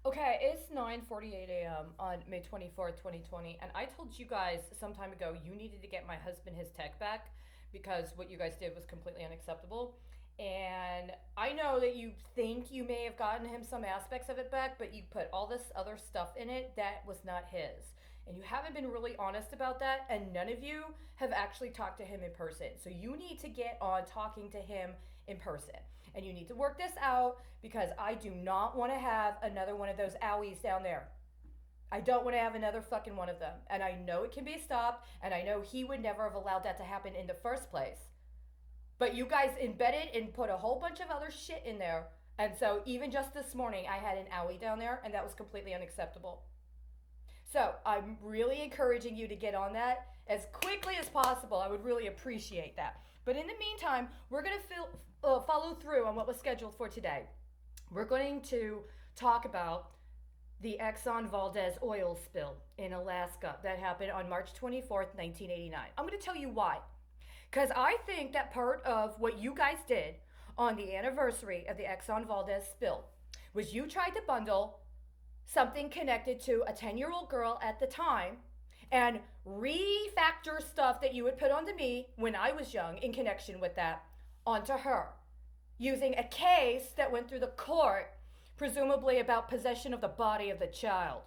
Okay, it's 9:48 a.m. on May 24th, 2020, and I told you guys some time ago you needed to get my husband his tech back because what you guys did was completely unacceptable. And I know that you think you may have gotten him some aspects of it back, but you put all this other stuff in it that was not his. And you haven't been really honest about that, and none of you have actually talked to him in person. So you need to get on talking to him in person. And you need to work this out because I do not want to have another one of those owies down there. I don't want to have another fucking one of them. And I know it can be stopped, and I know he would never have allowed that to happen in the first place. But you guys embedded and put a whole bunch of other shit in there. And so even just this morning, I had an owie down there, and that was completely unacceptable. So I'm really encouraging you to get on that as quickly as possible. I would really appreciate that. But in the meantime, we're going to follow through on what was scheduled for today. We're going to talk about the Exxon Valdez oil spill in Alaska that happened on March 24th, 1989. I'm going to tell you why. Because I think that part of what you guys did on the anniversary of the Exxon Valdez spill was you tried to bundle something connected to a 10-year-old girl at the time and refactor stuff that you had put onto me when I was young in connection with that onto her using a case that went through the court, presumably about possession of the body of the child.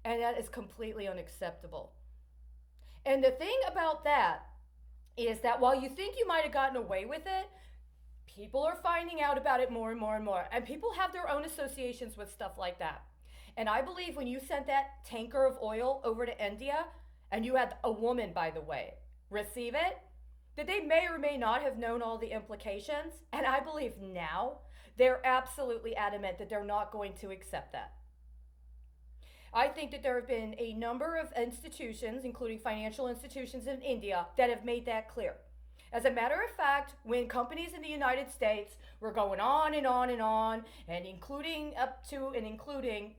And that is completely unacceptable. And the thing about that is that while you think you might have gotten away with it, people are finding out about it more and more and more. And people have their own associations with stuff like that. And I believe when you sent that tanker of oil over to India, and you had a woman, by the way, receive it, that they may or may not have known all the implications. And I believe now they're absolutely adamant that they're not going to accept that. I think that there have been a number of institutions, including financial institutions in India, that have made that clear. As a matter of fact, when companies in the United States were going on and on and on, and including up to and including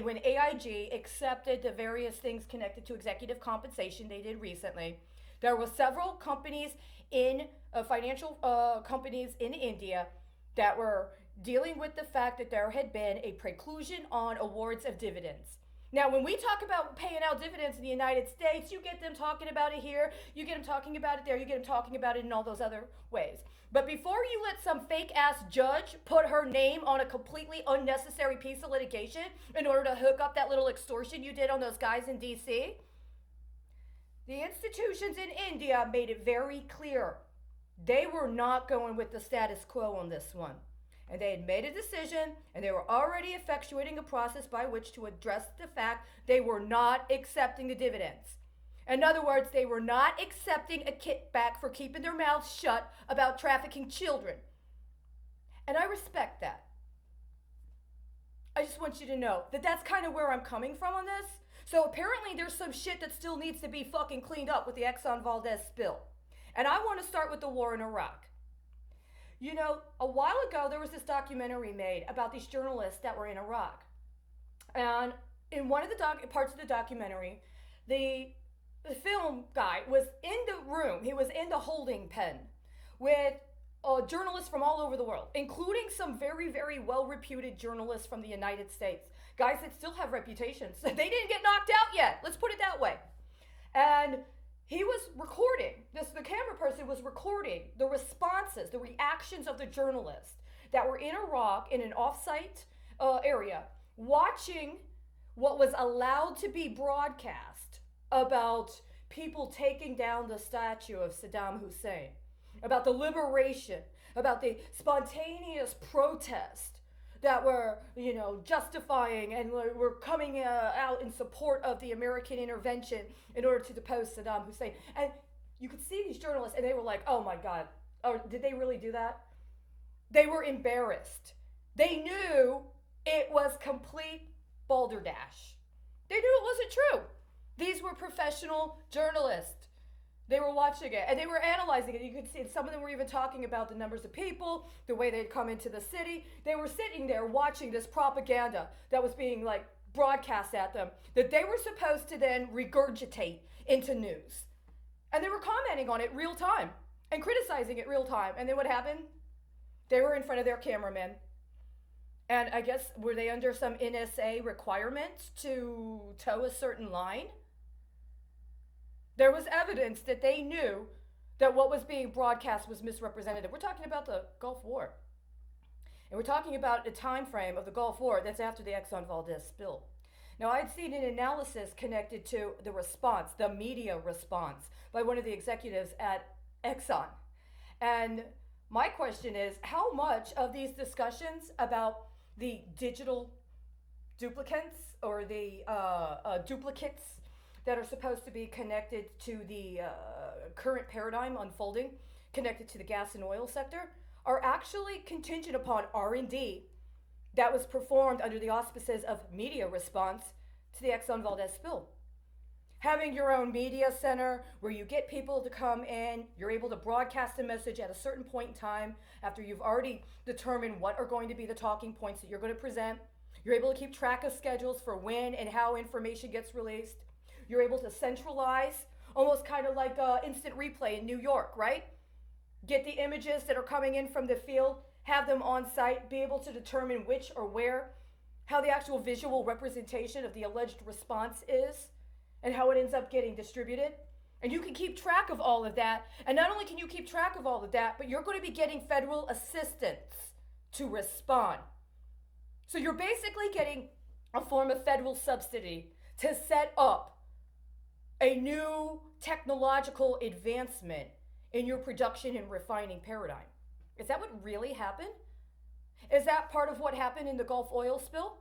when AIG accepted the various things connected to executive compensation they did recently, there were several companies in financial companies in India that were dealing with the fact that there had been a preclusion on awards of dividends. Now, when we talk about paying out dividends in the United States, you get them talking about it here, you get them talking about it there, you get them talking about it in all those other ways. But before you let some fake ass judge put her name on a completely unnecessary piece of litigation in order to hook up that little extortion you did on those guys in DC, the institutions in India made it very clear they were not going with the status quo on this one. And they had made a decision, and they were already effectuating a process by which to address the fact they were not accepting the dividends. In other words, they were not accepting a kickback for keeping their mouths shut about trafficking children. And I respect that. I just want you to know that that's kind of where I'm coming from on this. So apparently there's some shit that still needs to be fucking cleaned up with the Exxon Valdez spill. And I want to start with the war in Iraq. You know, a while ago there was this documentary made about these journalists that were in Iraq. And in one of the parts of the documentary, the film guy was in the room, he was in the holding pen with journalists from all over the world, including some very, very well-reputed journalists from the United States. Guys that still have reputations. They didn't get knocked out yet. Let's put it that way. And he was recording, the camera person was recording the responses, the reactions of the journalists that were in Iraq in an off-site area, watching what was allowed to be broadcast about people taking down the statue of Saddam Hussein, about the liberation, about the spontaneous protest that were, justifying and were coming out in support of the American intervention in order to depose Saddam Hussein. And you could see these journalists, and they were like, oh my God, oh, did they really do that? They were embarrassed. They knew it was complete balderdash. They knew it wasn't true. These were professional journalists. They were watching it and they were analyzing it. You could see some of them were even talking about the numbers of people, the way they'd come into the city. They were sitting there watching this propaganda that was being broadcast at them that they were supposed to then regurgitate into news. And they were commenting on it real time and criticizing it real time. And then what happened? They were in front of their cameramen And I guess, were they under some NSA requirements to toe a certain line? There was evidence that they knew that what was being broadcast was misrepresented. We're talking about the Gulf War. And we're talking about a time frame of the Gulf War that's after the Exxon Valdez spill. Now, I'd seen an analysis connected to the response, the media response, by one of the executives at Exxon. And my question is, how much of these discussions about the digital duplicates or the duplicates that are supposed to be connected to the current paradigm unfolding, connected to the gas and oil sector, are actually contingent upon R&D that was performed under the auspices of media response to the Exxon Valdez spill. Having your own media center where you get people to come in, you're able to broadcast a message at a certain point in time after you've already determined what are going to be the talking points that you're going to present. You're able to keep track of schedules for when and how information gets released. You're able to centralize, almost kind of like instant replay in New York, right? Get the images that are coming in from the field, have them on site, be able to determine which or where, how the actual visual representation of the alleged response is, and how it ends up getting distributed. And you can keep track of all of that. And not only can you keep track of all of that, but you're going to be getting federal assistance to respond. So you're basically getting a form of federal subsidy to set up a new technological advancement in your production and refining paradigm. Is that what really happened? Is that part of what happened in the Gulf oil spill?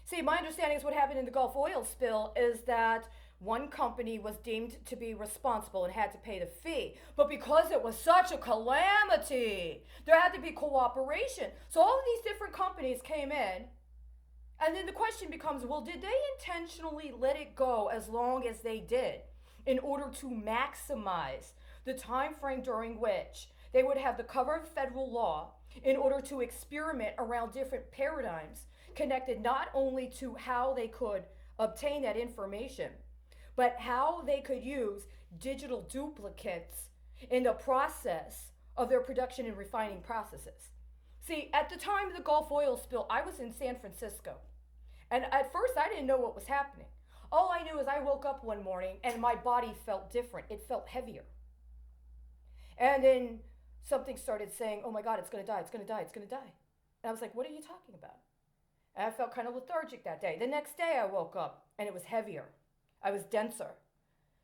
See, my understanding is what happened in the Gulf oil spill is that one company was deemed to be responsible and had to pay the fee. But because it was such a calamity, there had to be cooperation. So all of these different companies came in. And then the question becomes, well, did they intentionally let it go as long as they did in order to maximize the time frame during which they would have the cover of federal law in order to experiment around different paradigms connected not only to how they could obtain that information, but how they could use digital duplicates in the process of their production and refining processes. See, at the time of the Gulf oil spill, I was in San Francisco. And at first, I didn't know what was happening. All I knew is I woke up one morning and my body felt different. It felt heavier. And then something started saying, oh my God, it's going to die, it's going to die, it's going to die. And I was like, what are you talking about? And I felt kind of lethargic that day. The next day I woke up and it was heavier. I was denser.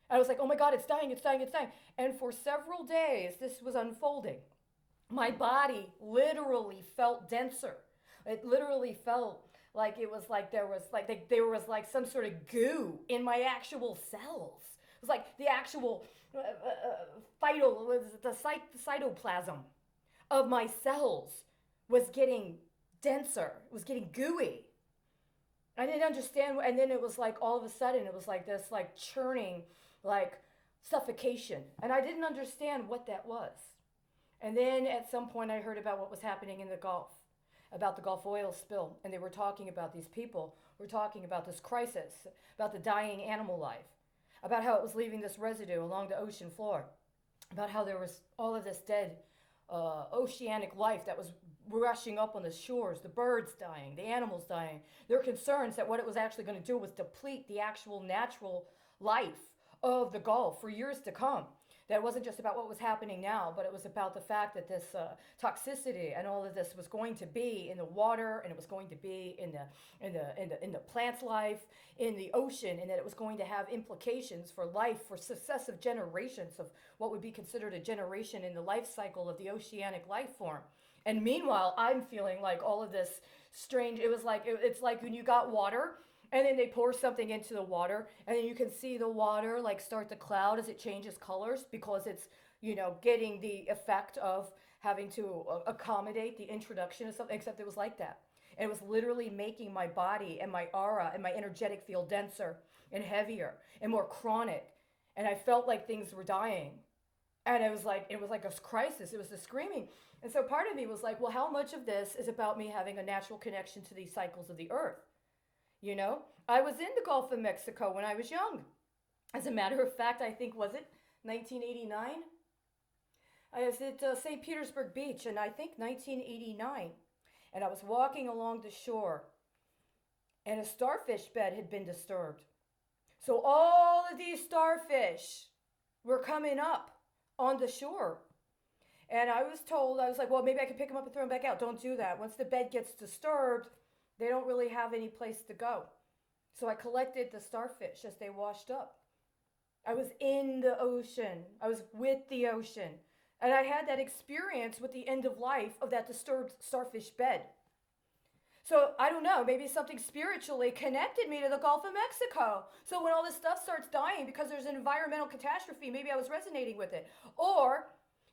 I was like, oh my God, it's dying, it's dying, it's dying. And for several days, this was unfolding. My body literally felt denser. It literally felt like it was like there was like some sort of goo in my actual cells. It was like the actual cytoplasm of my cells was getting denser. It was getting gooey. I didn't understand. And then it was like all of a sudden it was like this like churning, like suffocation. And I didn't understand what that was. And then at some point I heard about what was happening in the Gulf, about the Gulf oil spill. And they were talking about these people, were talking about this crisis, about the dying animal life, about how it was leaving this residue along the ocean floor, about how there was all of this dead oceanic life that was rushing up on the shores, the birds dying, the animals dying. There were concerns that what it was actually going to do was deplete the actual natural life of the Gulf for years to come. That it wasn't just about what was happening now, but it was about the fact that this toxicity and all of this was going to be in the water, and it was going to be in the plant's life, in the ocean, and that it was going to have implications for life for successive generations of what would be considered a generation in the life cycle of the oceanic life form. And meanwhile, I'm feeling like all of this strange. It was like it's like when you got water. And then they pour something into the water, and then you can see the water like start to cloud as it changes colors because it's, you know, getting the effect of having to accommodate the introduction of something, except it was like that. And it was literally making my body and my aura and my energetic field denser and heavier and more chronic. And I felt like things were dying. And it was like a crisis. It was a screaming. And so part of me was like, well, how much of this is about me having a natural connection to these cycles of the earth? You know, I was in the Gulf of Mexico when I was young. As a matter of fact, I think, was it 1989? I was at St. Petersburg Beach in, I think, 1989. And I was walking along the shore, and a starfish bed had been disturbed. So all of these starfish were coming up on the shore. And I was told, I was like, well, maybe I could pick them up and throw them back out. Don't do that. Once the bed gets disturbed, they don't really have any place to go. So I collected the starfish as they washed up. I was in the ocean. I was with the ocean. And I had that experience with the end of life of that disturbed starfish bed. So I don't know, maybe something spiritually connected me to the Gulf of Mexico. So when all this stuff starts dying because there's an environmental catastrophe, maybe I was resonating with it. Or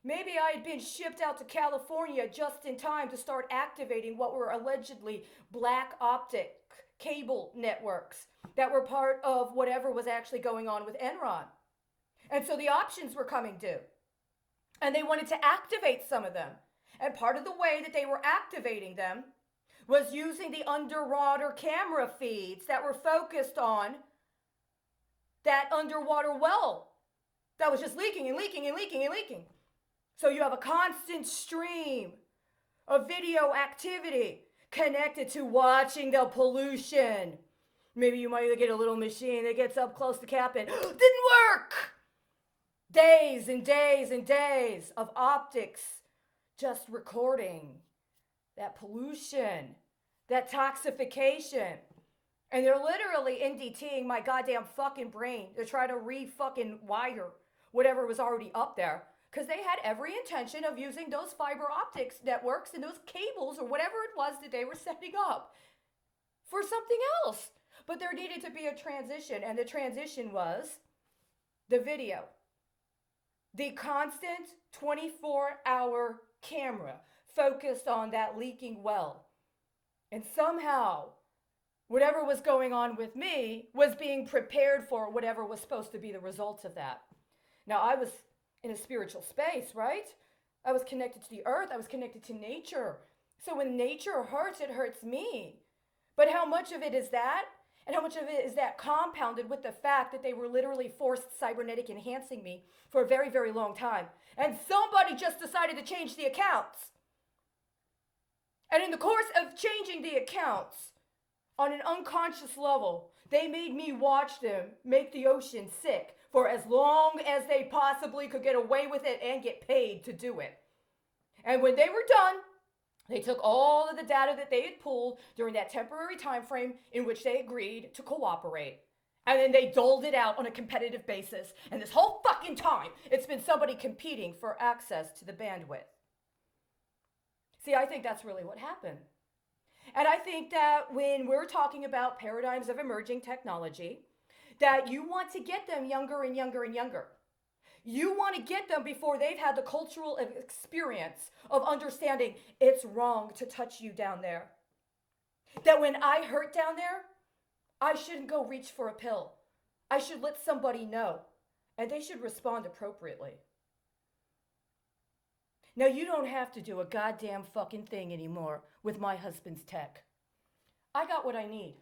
maybe I had been shipped out to California just in time to start activating what were allegedly black optic cable networks that were part of whatever was actually going on with Enron. And so the options were coming due. And they wanted to activate some of them. And part of the way that they were activating them was using the underwater camera feeds that were focused on that underwater well that was just leaking and leaking and leaking and leaking. So you have a constant stream of video activity connected to watching the pollution. Maybe you might get a little machine that gets up close to cap and didn't work. Days and days and days of optics just recording that pollution, that toxification. And they're literally NDTing my goddamn fucking brain to try to re-fucking wire whatever was already up there. Because they had every intention of using those fiber optics networks and those cables or whatever it was that they were setting up for something else. But there needed to be a transition, and the transition was the video. The constant 24-hour camera focused on that leaking well. And somehow, whatever was going on with me was being prepared for whatever was supposed to be the results of that. Now, I was in a spiritual space, right? I was connected to the earth. I was connected to nature. So when nature hurts, it hurts me. But how much of it is that? And how much of it is that compounded with the fact that they were literally forced cybernetic enhancing me for a very, very long time. And somebody just decided to change the accounts. And in the course of changing the accounts, on an unconscious level, they made me watch them make the ocean sick for as long as they possibly could get away with it and get paid to do it. And when they were done, they took all of the data that they had pulled during that temporary time frame in which they agreed to cooperate. And then they doled it out on a competitive basis. And this whole fucking time, it's been somebody competing for access to the bandwidth. See, I think that's really what happened. And I think that when we're talking about paradigms of emerging technology, that you want to get them younger and younger and younger. You want to get them before they've had the cultural experience of understanding it's wrong to touch you down there. That when I hurt down there, I shouldn't go reach for a pill. I should let somebody know, and they should respond appropriately. Now, you don't have to do a goddamn fucking thing anymore with my husband's tech. I got what I need.